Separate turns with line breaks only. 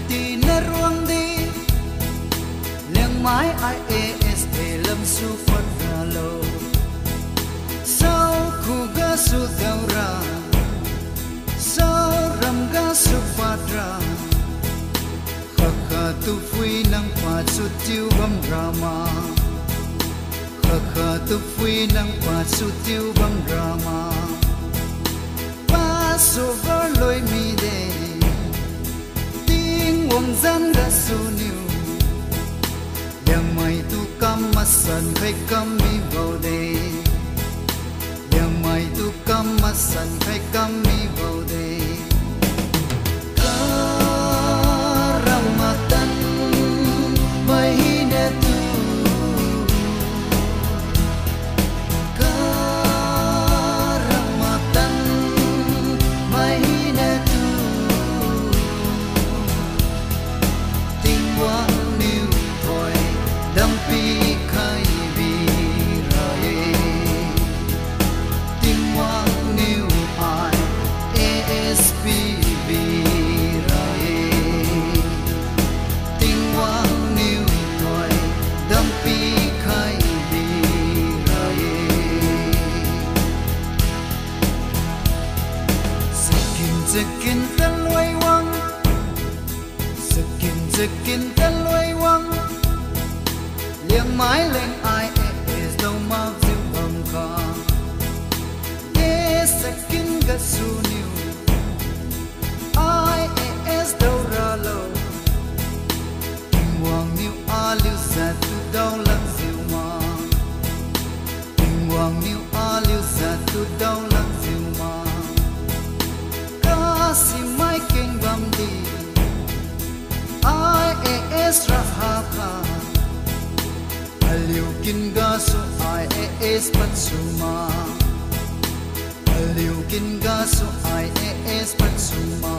ti na ruang đi leng mai IAS để lâm su phật ra lâu sao khu ga su đau ra sao ram ga su phật ra khắc khắc tu phui nang pa su tiêu bam rama khắc khắc tu phui nang pa su tiêu bam rama pa su vỡ lối mi de tiếng wang gian ga su niu yang mai tu kam masan khai kam mi vào de yang mai tu kam masan khai kam mi vào de karamatan mai ne tu karamatan mai ne tu tình quang niu thôi đam pi khai vi rai tình quang niu ai ASP vi rai tình quang niu thôi đam pi khai vi rai Sekin tan loi wang Sekin tan loi wang liang mai lên ai es đâu mau dịu bầm kha yes sekin ga su niu ai es đâu ra lâu tình hoàng niu a liu za tu đâu lăng dịu mà tình hoàng niu a liu za tu đâu lăng dịu mà ca si mai kinh bam đi ai es ra ha kha aliu kin ga su ai es pat su ma aliu kin ga su ai es pat su ma